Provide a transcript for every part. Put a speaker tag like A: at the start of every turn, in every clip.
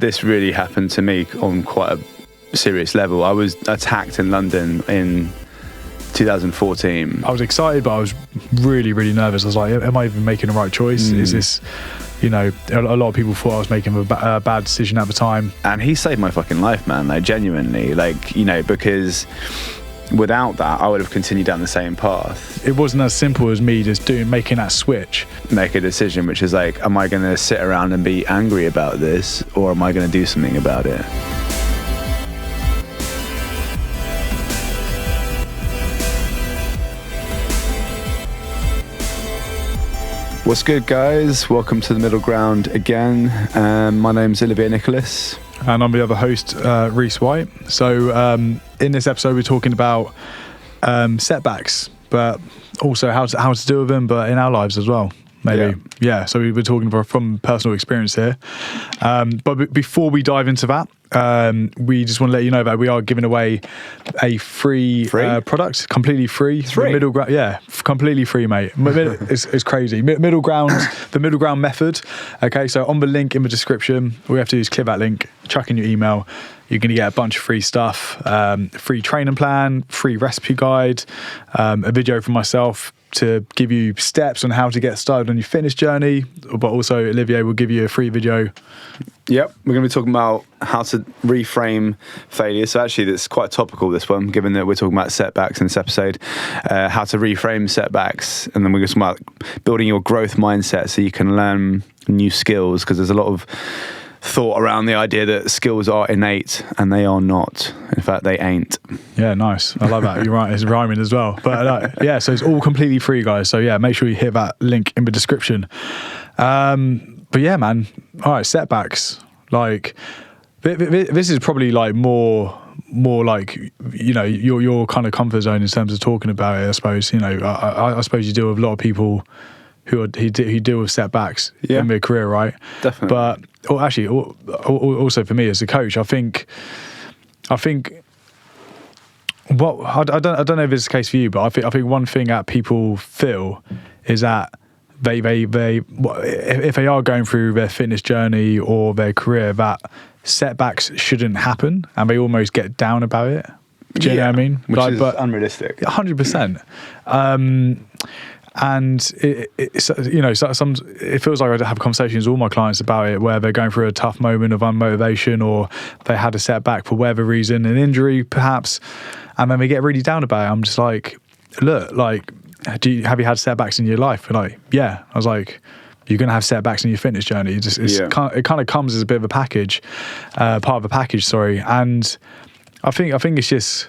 A: This really happened to me on quite a serious level. I was attacked in London in 2014.
B: I was excited, but I was really, really nervous. I was like, am I even making the right choice? Is this, a lot of people thought I was making a bad decision at the time.
A: And he saved my fucking life, man, like genuinely, because without that, I would have continued down the same path.
B: It wasn't as simple as me just making that switch.
A: Make a decision, which is like, am I going to sit around and be angry about this, or am I going to do something about it? What's good, guys? Welcome to The Middle Ground again. My name's Olivier Nicholas.
B: And I'm the other host, Rhys White. So in this episode, we're talking about setbacks, but also how to deal with them, but in our lives as well, maybe. Yeah, so we're talking from personal experience here. But before we dive into that, we just want to let you know that we are giving away a free? Product, completely free.
A: Free?
B: Middle ground, completely free, mate. It's crazy. Middle ground, the middle ground method. Okay, so on the link in the description, all you have to do is click that link, chuck in your email. You're going to get a bunch of free stuff, free training plan, free recipe guide, a video from myself to give you steps on how to get started on your fitness journey, but also Olivier will give you a free video.
A: Yep, we're going to be talking about how to reframe failure. So actually, that's quite topical, this one, given that we're talking about setbacks in this episode. How to reframe setbacks, and then we're going to talk about building your growth mindset so you can learn new skills, because there's a lot of thought around the idea that skills are innate, and they are not. In fact, they ain't.
B: Yeah, nice. I love that. You're right. It's rhyming as well. But so it's all completely free, guys. So yeah, make sure you hit that link in the description. But yeah, man. All right, setbacks. Like this is probably like more like, your kind of comfort zone in terms of talking about it. I suppose I suppose you deal with a lot of people who deal with setbacks in their career, right?
A: Definitely.
B: But also for me as a coach, I think what I don't know if it's the case for you, but I think one thing that people feel is that they if they are going through their fitness journey or their career, that setbacks shouldn't happen, and they almost get down about it. Do you know what I mean?
A: Which is unrealistic.
B: 100%. And it feels like I have conversations with all my clients about it, where they're going through a tough moment of unmotivation, or they had a setback for whatever reason, an injury perhaps, and then they get really down about it. I'm just like, look, like, have you had setbacks in your life? And like, yeah. I was like, you're going to have setbacks in your fitness journey. It kind of comes as a bit of a package, part of a package. Sorry, and I think it's just.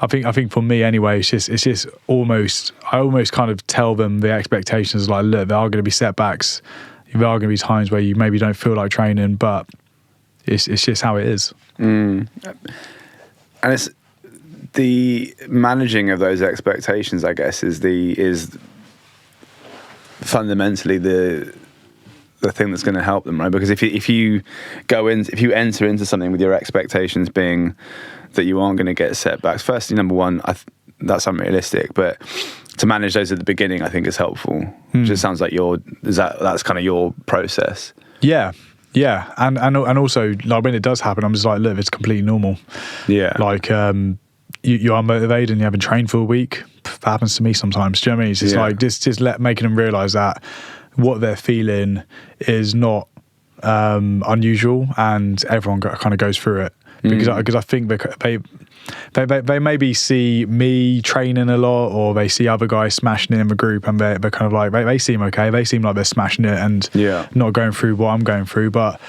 B: I think for me anyway, it's just almost, I almost kind of tell them the expectations, like, look, there are going to be setbacks. There are going to be times where you maybe don't feel like training, but it's just how it is.
A: And it's the managing of those expectations, I guess, is fundamentally the thing that's going to help them, right? Because if you enter into something with your expectations being that you aren't going to get setbacks, firstly, number one, that's unrealistic, but to manage those at the beginning, I think is helpful. It just sounds like that's kind of your process.
B: Yeah, and also, like, when it does happen, I'm just like, look, it's completely normal. Yeah, like you are motivated and you haven't trained for a week. That happens to me sometimes. Do you know what I mean? It's just like just making them realise that what they're feeling is not unusual, and everyone kind of goes through it. Because I think they maybe see me training a lot, or they see other guys smashing it in the group, and they're kind of like, they seem okay. They seem like they're smashing it and not going through what I'm going through. But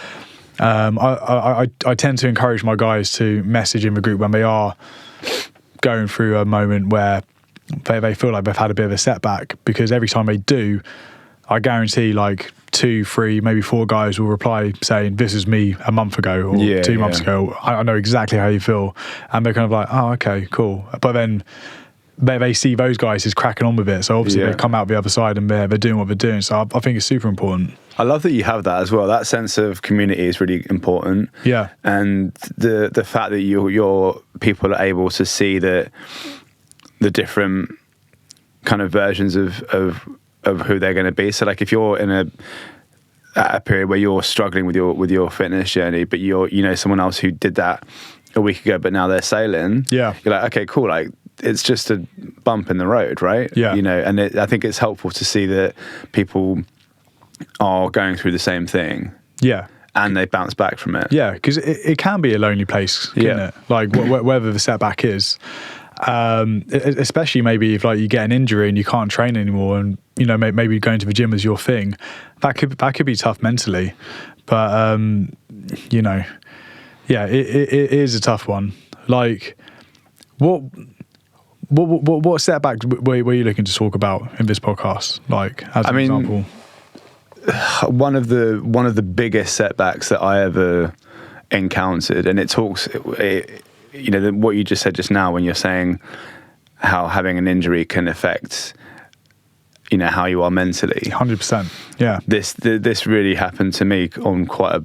B: I tend to encourage my guys to message in the group when they are going through a moment where they feel like they've had a bit of a setback, because every time they do, I guarantee like 2, 3, maybe 4 guys will reply saying, this is me a month ago or 2 months ago. I know exactly how you feel. And they're kind of like, oh, okay, cool. But then they see those guys is cracking on with it. So obviously they come out the other side and they're doing what they're doing. So I think it's super important.
A: I love that you have that as well. That sense of community is really important.
B: Yeah.
A: And the fact that your people are able to see that the different kind of versions of who they're going to be. So like if you're in at a period where you're struggling with your fitness journey, but you're someone else who did that a week ago, but now they're sailing.
B: Yeah,
A: you're like, okay, cool. Like, it's just a bump in the road, right?
B: Yeah,
A: and I think it's helpful to see that people are going through the same thing.
B: Yeah.
A: And they bounce back from it.
B: Yeah, because it can be a lonely place, can't it? Like whether the setback is, especially maybe if like you get an injury and you can't train anymore, and maybe going to the gym is your thing, that could be tough mentally. But yeah, it is a tough one. Like, what setback were you looking to talk about in this podcast? Like, as an example.
A: One of the biggest setbacks that I ever encountered, and what you just said just now when you're saying how having an injury can affect how you are mentally.
B: 100%. Yeah.
A: This really happened to me on quite a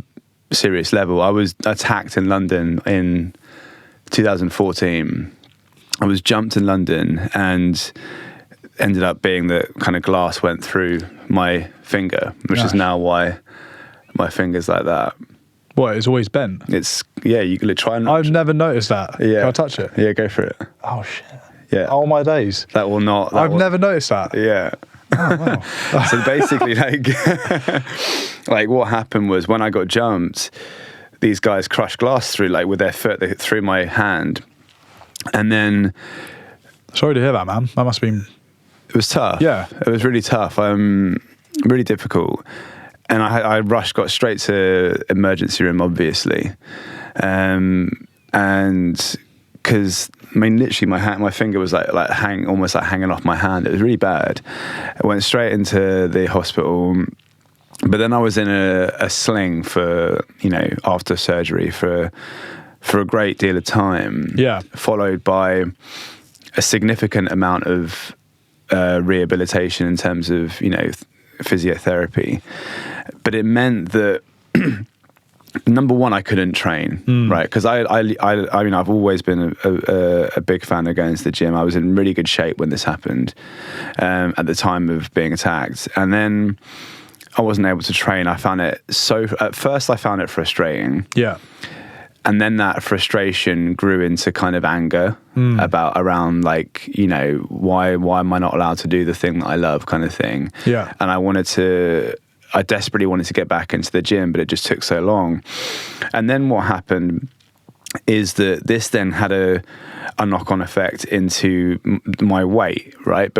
A: serious level. I was attacked in London in 2014. I was jumped in London and ended up being that kind of glass went through my finger, which is now why my finger's like that.
B: What, it's always bent?
A: You could try and...
B: I've never noticed that.
A: Yeah.
B: Can I touch it?
A: Yeah, go for it.
B: Oh, shit.
A: Yeah.
B: All my days.
A: I've
B: never noticed that.
A: Yeah.
B: Oh, wow.
A: So basically, like what happened was when I got jumped, these guys crushed glass through, like with their foot, through my hand. And then...
B: Sorry to hear that, man. That must have been...
A: It was tough.
B: Yeah.
A: It was really tough. Really difficult. And I got straight to emergency room, obviously. And because, literally my finger was almost hanging off my hand. It was really bad. I went straight into the hospital. But then I was in a sling for, after surgery for a great deal of time.
B: Yeah.
A: Followed by a significant amount of rehabilitation in terms of physiotherapy, but it meant that number one, I couldn't train, right? Because I've always been a big fan of going to the gym. I was in really good shape when this happened, at the time of being attacked, and then I wasn't able to train. At first I found it frustrating.
B: Yeah.
A: And then that frustration grew into kind of anger around like, why am I not allowed to do the thing that I love kind of thing.
B: Yeah.
A: And I desperately wanted to get back into the gym, but it just took so long. And then what happened is that this then had a knock-on effect into my weight, right?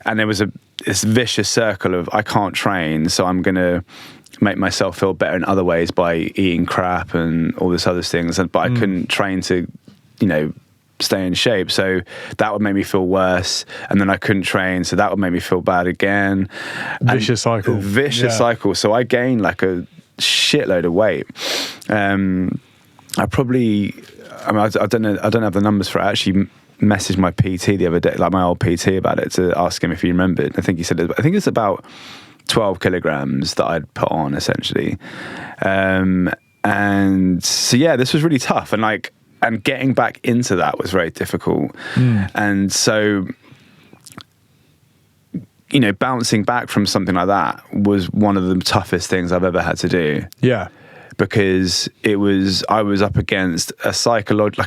A: And there was this vicious circle of I can't train, so I'm going to make myself feel better in other ways by eating crap and all this other things, but I couldn't train to stay in shape, so that would make me feel worse, and then I couldn't train, so that would make me fil bad again.
B: Vicious cycle.
A: So I gained like a shitload of weight. I don't have the numbers for it. I actually messaged my PT the other day, like my old PT, about it to ask him if he remembered. I think he said it's about 12 kilograms that I'd put on essentially. And so, yeah, this was really tough. And getting back into that was very difficult. And so, bouncing back from something like that was one of the toughest things I've ever had to do.
B: Yeah.
A: Because I was up against a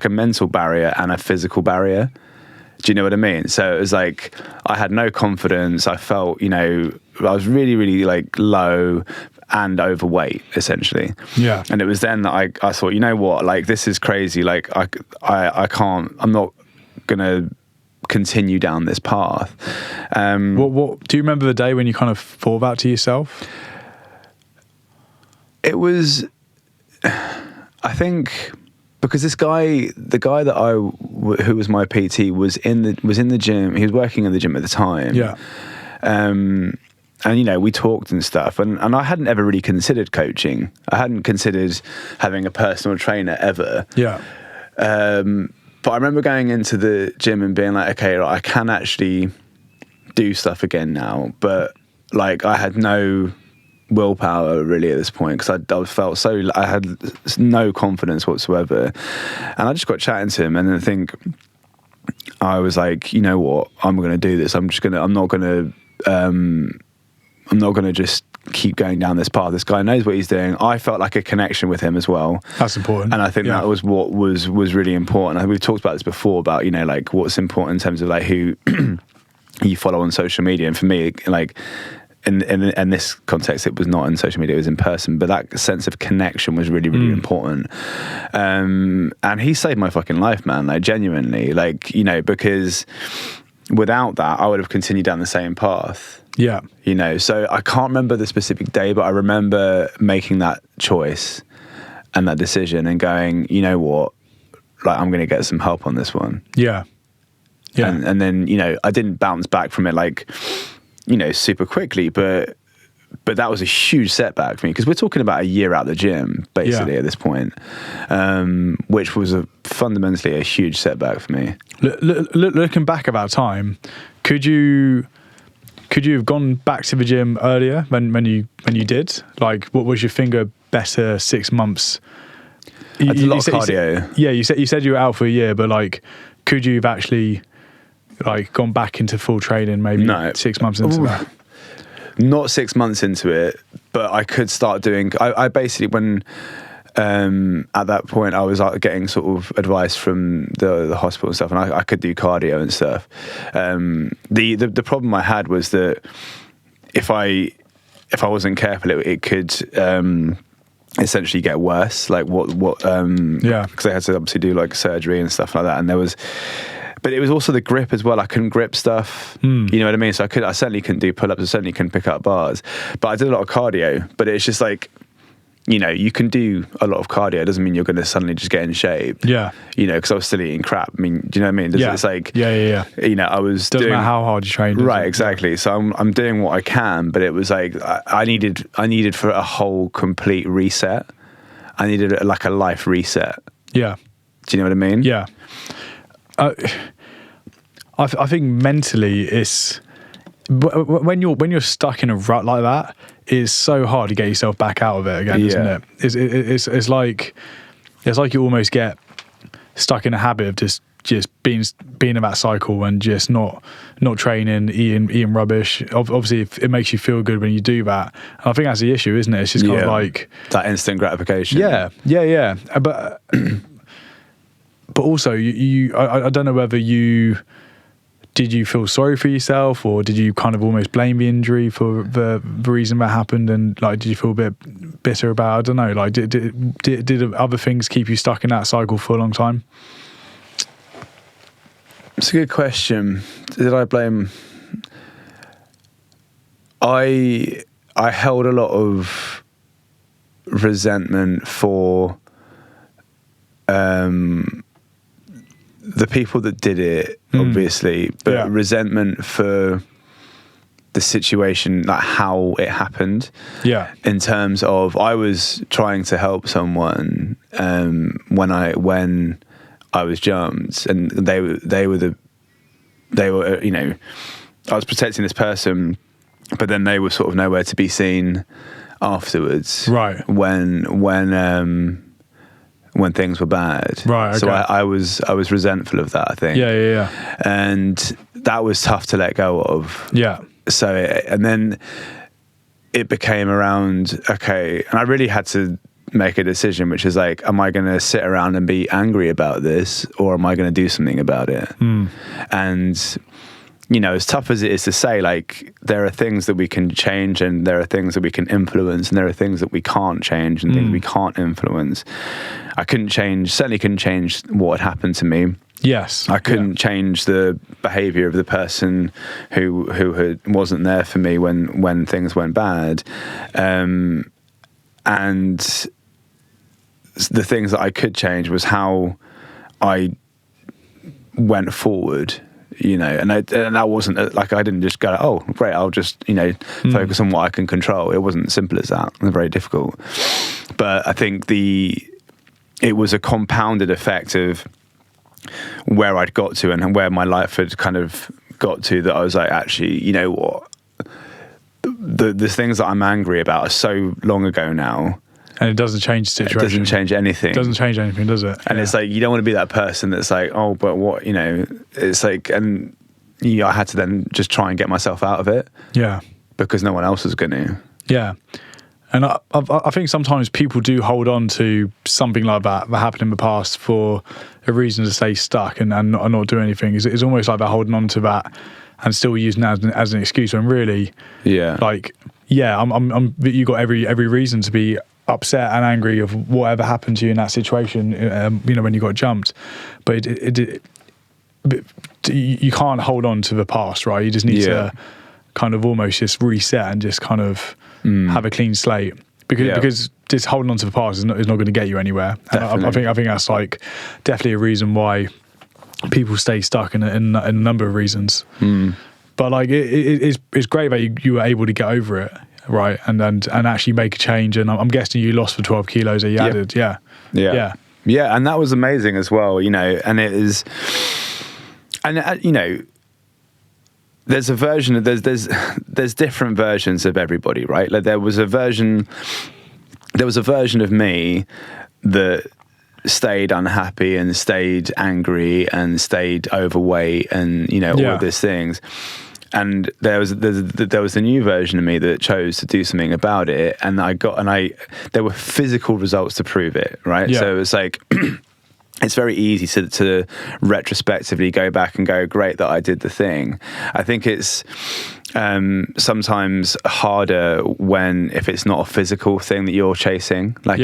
A: mental barrier and a physical barrier. Do you know what I mean? So it was like I had no confidence. I felt, I was really, really like low and overweight, essentially.
B: Yeah.
A: And it was then that I thought, you know what, like this is crazy. Like I can't. I'm not gonna continue down this path.
B: What do you remember the day when you kind of thought that to yourself?
A: It was, I think, because the guy who was my PT was in the gym. He was working in the gym at the time.
B: Yeah.
A: And we talked and stuff, and I hadn't ever really considered coaching. I hadn't considered having a personal trainer ever.
B: Yeah.
A: But I remember going into the gym and being like, okay, I can actually do stuff again now. But like I had no willpower really at this point, because I had no confidence whatsoever. And I just got chatting to him, and I think I was like, you know what, I'm going to do this. I'm not going to just keep going down this path. This guy knows what he's doing. I felt like a connection with him as well.
B: That's important.
A: And I think that was what was really important. We've talked about this before about, you know, like what's important in terms of like who you follow on social media. And for me, like in this context, it was not in social media, it was in person. But that sense of connection was really, really important. And he saved my fucking life, man. Like genuinely, like, you know, because without that, I would have continued down the same path.
B: Yeah.
A: You know, so I can't remember the specific day, but I remember making that choice and that decision and going, you know what, like I'm going to get some help on this one.
B: Yeah. Yeah.
A: And then, you know, I didn't bounce back from it like, you know, super quickly, but that was a huge setback for me because we're talking about a year out of the gym basically at this point, which was fundamentally a huge setback for me.
B: Looking back at that time, could you have gone back to the gym earlier when you did? Like, what was your finger better 6 months?
A: I did a lot of cardio.
B: You said you were out for a year, but like, could you have actually like gone back into full training maybe 6 months into that?
A: Not 6 months into it, but I could start doing. I basically when. At that point, I was getting sort of advice from the hospital and stuff, and I could do cardio and stuff. The problem I had was that if I wasn't careful, it could essentially get worse. Like because I had to obviously do like surgery and stuff like that, and but it was also the grip as well. I couldn't grip stuff. You know what I mean? So I certainly couldn't do pull-ups. I certainly couldn't pick up bars. But I did a lot of cardio. But it's just like, you know, you can do a lot of cardio. It doesn't mean you're going to suddenly just get in shape. Yeah. You know, because I was still eating crap. I mean, do you know what I mean? It's like,
B: yeah.
A: You know, I was
B: doesn't matter how hard you train.
A: Right, exactly. So I'm doing what I can, but it was like I needed for a whole complete reset. I needed like a life reset.
B: Yeah.
A: Do you know what I mean?
B: Yeah. I think mentally it's when you're stuck in a rut like that, it's so hard to get yourself back out of it again, isn't it? It's like you almost get stuck in a habit of just being in that cycle and just not training, eating rubbish. Obviously, it makes you feel good when you do that. And I think that's the issue, isn't it? It's just kind of like
A: that instant gratification.
B: Yeah. But also, I don't know whether did you feel sorry for yourself, or did you kind of almost blame the injury for the reason that happened, and like did you feel a bit bitter about it? I don't know. Like did other things keep you stuck in that cycle for a long time?
A: It's a good question. Did I blame? I held a lot of resentment for the people that did it, obviously, but resentment for the situation, like how it happened. Yeah. In terms of, I was trying to help someone when I was jumped, and they were you know, I was protecting this person, but then they were sort of nowhere to be seen afterwards. Right. When things were bad. Right. Okay. So I was resentful of that, I think. Yeah. And that was tough to let go of. Yeah. So, and then it became around, okay, and I really had to make a decision, which is like, am I going to sit around and be angry about this, or am I going to do something about it? And, you know, as tough as it is to say, like, there are things that we can change, and there are things that we can influence, and there are things that we can't change, and things we can't influence. I certainly couldn't change what had happened to me. Yes. I couldn't change the behavior of the person who wasn't there for me when things went bad. And the things that I could change was how I went forward, you know, and that wasn't like, I didn't just go, oh, great, I'll just, you know, focus on what I can control. It wasn't as simple as that. It was very difficult. But I think it was a compounded effect of where I'd got to and where my life had kind of got to, that I was like, actually, you know what? The things that I'm angry about are so long ago now.
B: And it doesn't change the situation.
A: It doesn't change anything.
B: It doesn't change anything, does it?
A: And it's like, you don't want to be that person that's like, oh, but what, you know, it's like, and I had to then just try and get myself out of it. Yeah. Because no one else was going to.
B: Yeah. And I think sometimes people do hold on to something like that happened in the past for a reason to stay stuck and not do anything. It's almost like they're holding on to that and still using that as an excuse when really, like, yeah, you got every reason to be upset and angry of whatever happened to you in that situation, when you got jumped. But you can't hold on to the past, right? You just need to kind of almost just reset and just kind of have a clean slate, because just holding on to the past is not going to get you anywhere. I think that's like definitely a reason why people stay stuck in a number of reasons. But like it's great that you were able to get over it, right, and actually make a change. And I'm guessing you lost the 12 kilos that you added. Yeah,
A: and that was amazing as well. And it is, and there's a version of there's different versions of everybody, right? Like there was a version of me that stayed unhappy and stayed angry and stayed overweight and all of these things. And there was the new version of me that chose to do something about it, and there were physical results to prove it, right? So it was like it's very easy to retrospectively go back and go, great that I did the thing. I think it's sometimes harder if it's not a physical thing that you're chasing. Like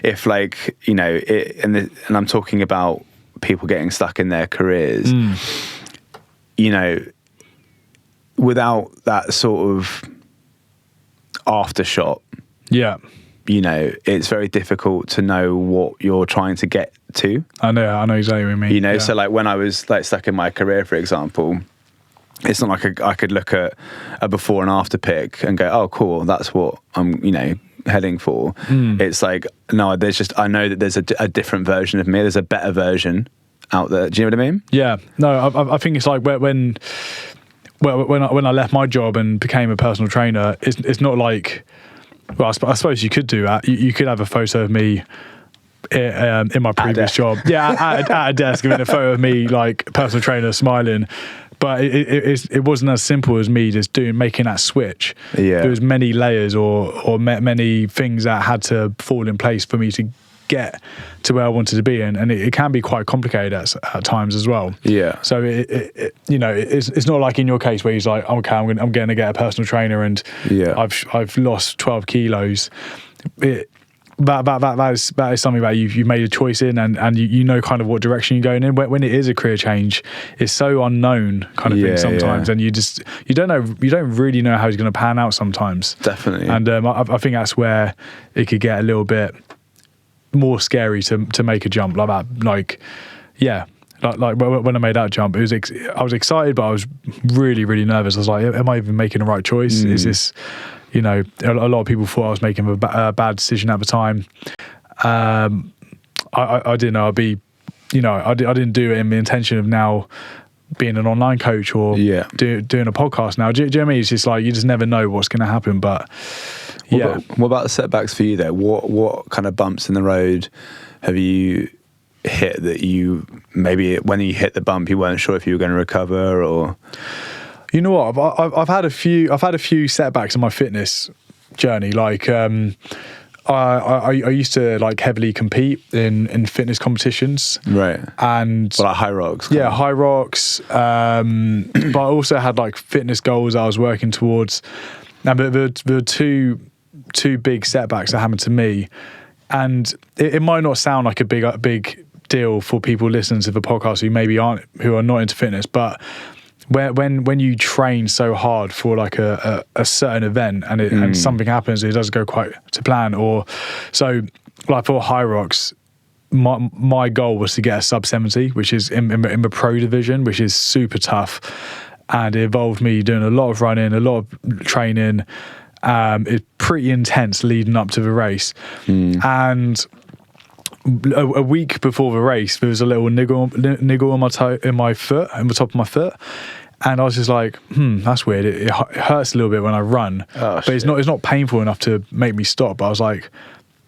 A: if like, and I'm talking about people getting stuck in their careers, without that sort of aftershock. It's very difficult to know what you're trying to get to.
B: I know exactly what you mean.
A: So like when I was like stuck in my career, for example, it's not like I could look at a before and after pic and go, oh, cool, that's what I'm, heading for. It's like, no, I know that there's a different version of me. There's a better version out there. Do you know what I mean?
B: Yeah. No, I think it's like when I left my job and became a personal trainer, it's not like, well, I suppose you could do that. You could have a photo of me in my previous job. At a desk, and a photo of me, like personal trainer, smiling. But it wasn't as simple as me just making that switch. There was many layers or many things that had to fall in place for me to get to where I wanted to be, and it can be quite complicated at times as well. So it's not like in your case where he's like, okay, I'm going to get a personal trainer and I've lost 12 kilos. That is something that you've made a choice in, and you know kind of what direction you're going in. When it is a career change, it's so unknown kind of thing sometimes, and you don't really know how it's going to pan out sometimes.
A: Definitely.
B: And I think that's where it could get a little bit more scary to make a jump like that. Like when I made that jump, I was excited, but I was really, really nervous. I was like, am I even making the right choice? Is this, a lot of people thought I was making a bad decision at the time. I didn't know I'd be, I didn't do it in the intention of now being an online coach or doing a podcast now. Do you know what I mean? It's just like, you just never know what's going to happen, but
A: What about the setbacks for you though? What kind of bumps in the road have you hit that you maybe when you hit the bump you weren't sure if you were going to recover? Or
B: you know what, I've had a few setbacks in my fitness journey. Like I used to like heavily compete in fitness competitions,
A: right?
B: And
A: like Hyrox,
B: Hyrox. But I also had like fitness goals I was working towards. Now, but there were two big setbacks that happened to me, and it might not sound like a big deal for people listening to the podcast who are not into fitness, but when you train so hard for like a certain event and something happens, it doesn't go quite to plan, or so like for Hyrox, my goal was to get a sub 70, which is in the pro division, which is super tough. And it involved me doing a lot of running, a lot of training. It's pretty intense leading up to the race. And a week before the race, there was a little niggle on my toe, in my foot, on the top of my foot. And I was just like, that's weird. It hurts a little bit when I run, but it's not painful enough to make me stop. But I was like,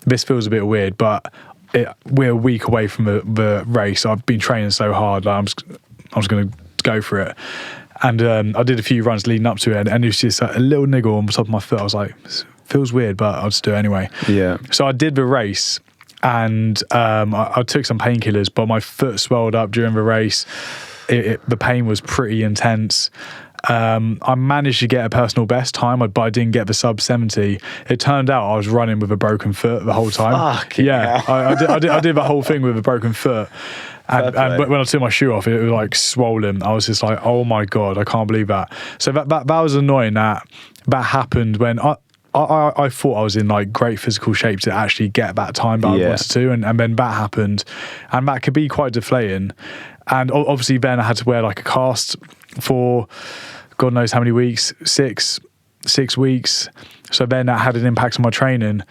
B: this feels a bit weird. But we're a week away from the race. I've been training so hard. Like I was going to go for it. And I did a few runs leading up to it, and it was just a little niggle on the top of my foot. I was like, feels weird, but I'll just do it anyway.
A: Yeah.
B: So I did the race, and I took some painkillers, but my foot swelled up during the race. The pain was pretty intense. I managed to get a personal best time, but I didn't get the sub 70. It turned out I was running with a broken foot the whole time. Yeah, I did the whole thing with a broken foot. And when I took my shoe off, it was like swollen. I was just like, oh my God, I can't believe that. So that was annoying that happened when I thought I was in like great physical shape to actually get that time that I wanted to. And then that happened. And that could be quite deflating. And obviously then I had to wear like a cast for God knows how many weeks, six weeks. So then that had an impact on my training.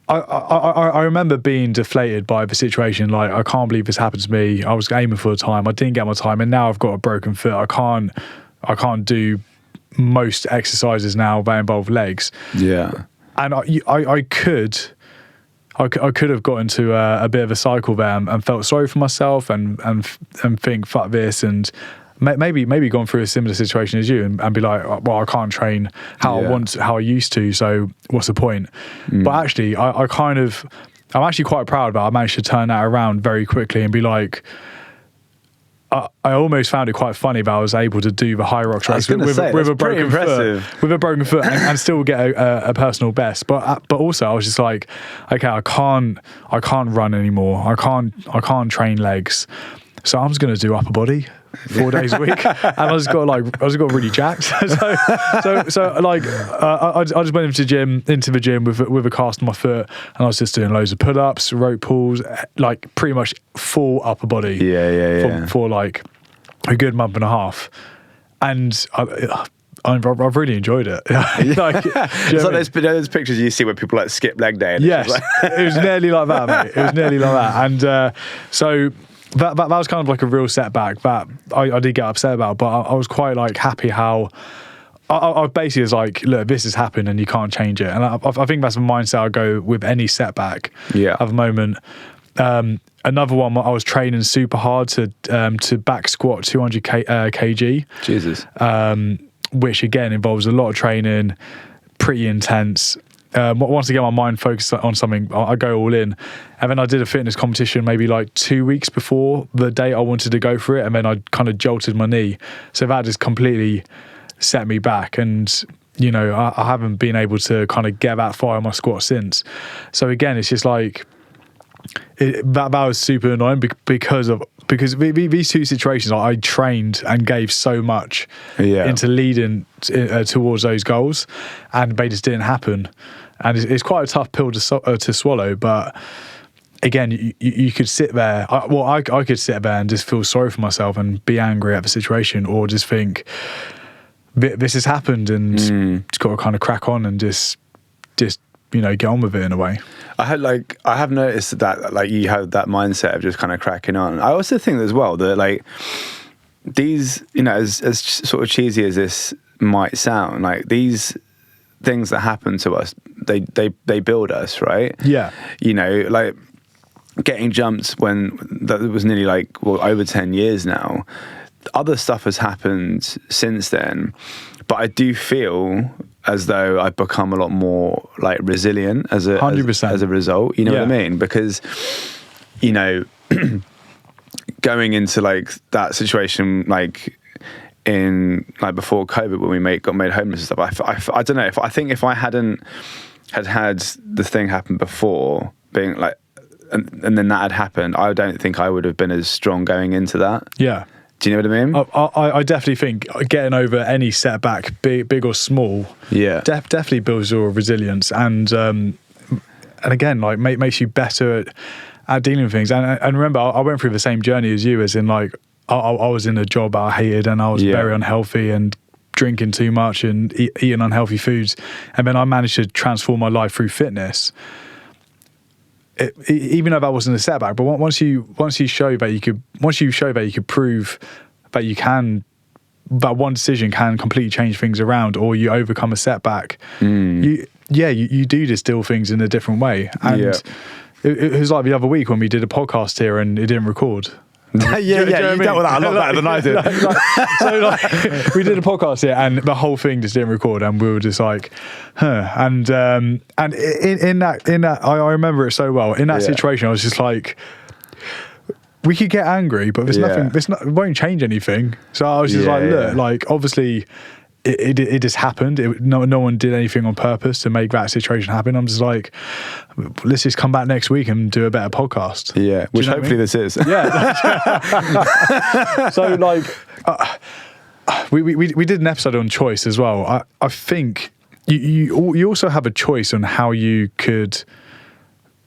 B: I remember being deflated by the situation. Like, I can't believe this happened to me. I was aiming for the time. I didn't get my time, and now I've got a broken foot. I can't do most exercises now that involve legs.
A: Yeah, and
B: I could have got into a bit of a cycle there and felt sorry for myself and think fuck this, and maybe gone through a similar situation as you and be like, well, I can't train how I used to, so what's the point? But actually I'm actually quite proud about I managed to turn that around very quickly and be like, I almost found it quite funny that I was able to do the Hyrox race with a broken foot and still get a personal best. But also I was just like, okay, I can't run anymore. I can't train legs. So I'm just going to do upper body 4 days a week, and I just got really jacked. so I just went into the gym with a cast on my foot, and I was just doing loads of pull-ups, rope pulls, like pretty much full upper body. For like a good month and a half, and I've really enjoyed it.
A: Like, those pictures you see where people like skip leg day.
B: Yes, it was nearly like that, mate. It was nearly like that, and so. That was kind of like a real setback that I did get upset about, but I was quite like happy how I basically was like, look, this has happened and you can't change it. And I think that's the mindset I go with any setback at the moment. Another one, I was training super hard to back squat 200 kg.
A: Jesus.
B: Which again involves a lot of training, pretty intense. Once I get my mind focused on something, I go all in. And then I did a fitness competition maybe like 2 weeks before the date I wanted to go for it, and then I kind of jolted my knee. So that just completely set me back, and you know, I haven't been able to kind of get that far in my squat since. So again, it's just like that was super annoying because these two situations, I trained and gave so much into leading towards those goals, and they just didn't happen. And it's quite a tough pill to swallow. But again, you could sit there. I could sit there and just feel sorry for myself and be angry at the situation, or just think this has happened and just got to kind of crack on and just you know, get on with it in a way.
A: I have noticed that like you have that mindset of just kind of cracking on. I also think as well that like these, you know, as sort of cheesy as this might sound, like these things that happen to us, they build us, right?
B: Yeah.
A: You know, like getting jumped when that was nearly like over 10 years now. Other stuff has happened since then, but I do feel as though I've become a lot more like resilient as a 100%. As a result. You know what I mean? Because, you know, going into like that situation, like in like before COVID when we got made homeless and stuff, I don't know, I think if I hadn't had the thing happen before, being like, and then that had happened, I don't think I would have been as strong going into that. Yeah. Do you know what I mean?
B: I definitely think getting over any setback, big or small, definitely builds your resilience, and again, like makes you better at dealing with things. And remember, I went through the same journey as you, as in like I was in a job I hated, and I was very unhealthy and drinking too much and eating unhealthy foods, and then I managed to transform my life through fitness. Even though that wasn't a setback, but once you show that you could prove that you can, that one decision can completely change things around, or you overcome a setback, you do distill things in a different way. And it was like the other week when we did a podcast here and it didn't record.
A: You dealt with that a lot better than I did.
B: So we did a podcast here, and the whole thing just didn't record, and we were just like, huh. And in that, I remember it so well. In that situation, I was just like, we could get angry, but there's nothing. It won't change anything. So I was just like, look, like obviously. It just happened. No one did anything on purpose to make that situation happen. I'm just like, let's just come back next week and do a better podcast.
A: Yeah, which hopefully this is.
B: Yeah. So like, we did an episode on choice as well. I think you also have a choice on how you could.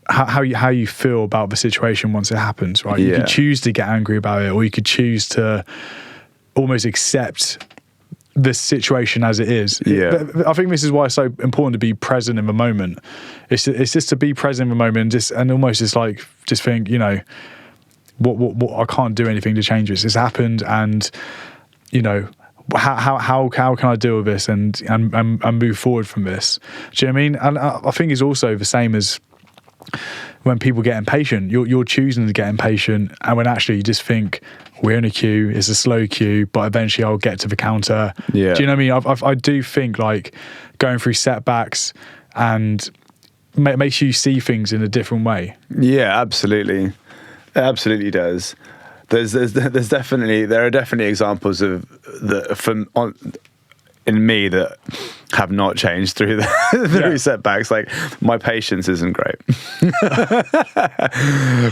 B: How you feel about the situation once it happens, right? You could choose to get angry about it, or you could choose to almost accept the situation as it is. But I think this is why it's so important to be present in the moment. It's just to be present in the moment, and almost just like just think, you know, what I can't do anything to change this. It's happened, and you know, how can I deal with this and move forward from this? Do you know what I mean? And I think it's also the same as when people get impatient. You're choosing to get impatient, and when actually you just think, we're in a queue, it's a slow queue, but eventually I'll get to the counter. Yeah. Do you know what I mean? I do think like going through setbacks and makes you see things in a different way.
A: Yeah, absolutely. It absolutely does. There are definitely examples of in me that have not changed through through setbacks. Like my patience isn't great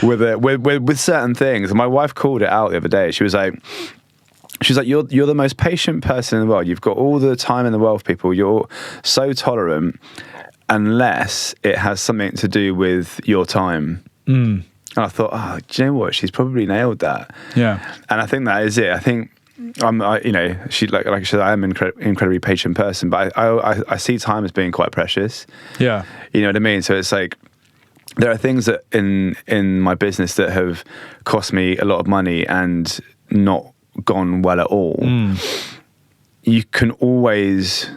A: with certain things. My wife called it out the other day. She was like, you're the most patient person in the world. You've got all the time in the world, people. You're so tolerant, unless it has something to do with your time. And I thought, do you know what? She's probably nailed that. Yeah. And I think that is it. I think she like I said, I am an incredibly patient person, but I see time as being quite precious. Yeah. You know what I mean? So it's like, there are things that in my business that have cost me a lot of money and not gone well at all. You can always,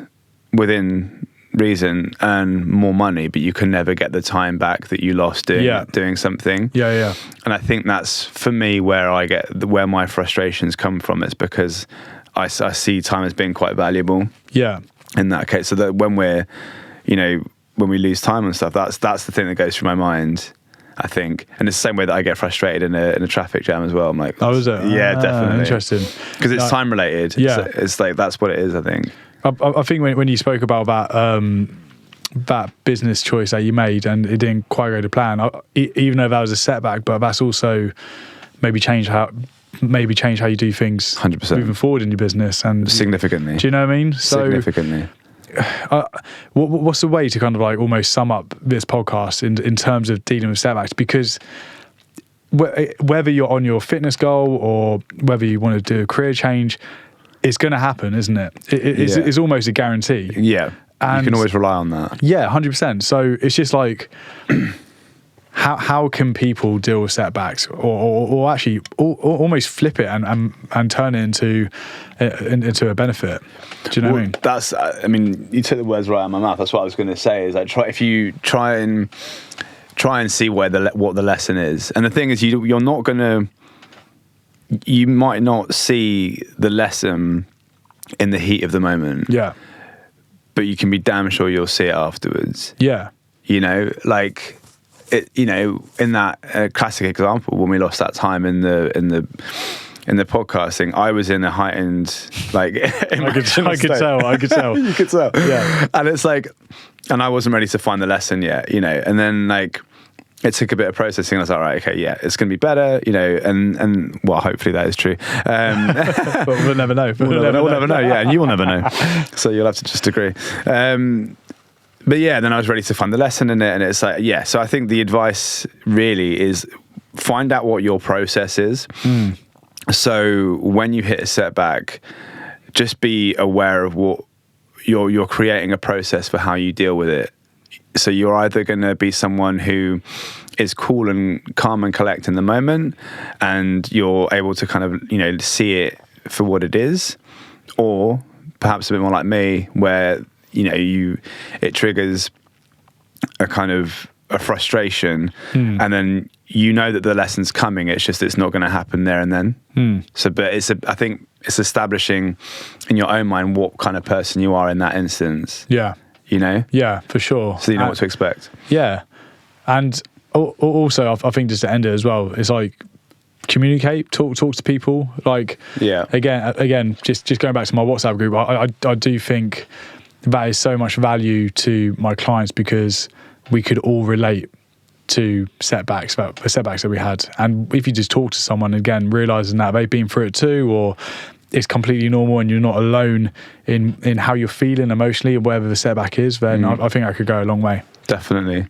A: within reason, earn more money, but you can never get the time back that you lost doing something. Yeah. And I think that's for me where my frustrations come from. Is because I see time as being quite valuable. Yeah. In that case, so that when we're, when we lose time and stuff, that's the thing that goes through my mind, I think. And it's the same way that I get frustrated in a traffic jam as well. I'm like,
B: oh, is it?
A: Yeah, definitely.
B: Interesting.
A: Because it's time related. Yeah. It's like, that's what it is, I think.
B: I think when you spoke about that business choice that you made and it didn't quite go to plan, even though that was a setback, but that's also maybe change how you do things
A: 100%
B: moving forward in your business, and
A: significantly.
B: Do you know what I mean?
A: Significantly.
B: What's the way to kind of like almost sum up this podcast in terms of dealing with setbacks? Because whether you're on your fitness goal or whether you want to do a career change, it's going to happen, isn't it? It's almost a guarantee.
A: Yeah, and you can always rely on that.
B: Yeah, 100%. So it's just like, how can people deal with setbacks, or actually almost flip it and turn it into a benefit? Do you know what I mean?
A: You took the words right out of my mouth. That's what I was going to say. Is like try and see what the lesson is. And the thing is, you're not going to. You might not see the lesson in the heat of the moment. Yeah. But you can be damn sure you'll see it afterwards. Yeah. Like it, in that classic example, when we lost that time in the podcasting, I was in a heightened, like,
B: I could tell.
A: You could tell. Yeah. And it's like, and I wasn't ready to find the lesson yet, and then like, it took a bit of processing. I was like, all right, okay, yeah, it's going to be better, and well, hopefully that is true.
B: But we'll never know.
A: We'll never know, yeah, and you will never know. So you'll have to just agree. But yeah, then I was ready to find the lesson in it, and it's like, yeah. So I think the advice really is find out what your process is. So when you hit a setback, just be aware of what you're creating a process for how you deal with it. So you're either going to be someone who is cool and calm and collect in the moment, and you're able to kind of, see it for what it is, or perhaps a bit more like me, where, it triggers a kind of a frustration, and then you know that the lesson's coming. It's just it's not going to happen there and then. So, but I think it's establishing in your own mind what kind of person you are in that instance.
B: Yeah.
A: You know?
B: Yeah, for sure.
A: So you know what to expect.
B: Yeah. And also, I think just to end it as well, it's like communicate, talk to people. Like, again, just going back to my WhatsApp group, I do think that is so much value to my clients because we could all relate to setbacks that we had. And if you just talk to someone, again, realizing that they've been through it too, or it's completely normal and you're not alone in how you're feeling emotionally or whatever the setback is, then I think I could go a long way.
A: Definitely.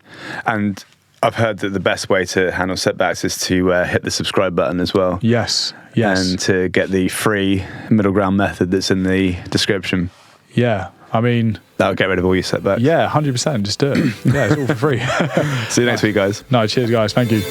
A: And I've heard that the best way to handle setbacks is to hit the subscribe button as well.
B: Yes.
A: And to get the free middle ground method that's in the description.
B: Yeah. I mean,
A: that'll get rid of all your setbacks.
B: Yeah, 100%. Just do it. Yeah, it's all for free.
A: See you next week, guys.
B: No, cheers, guys. Thank you.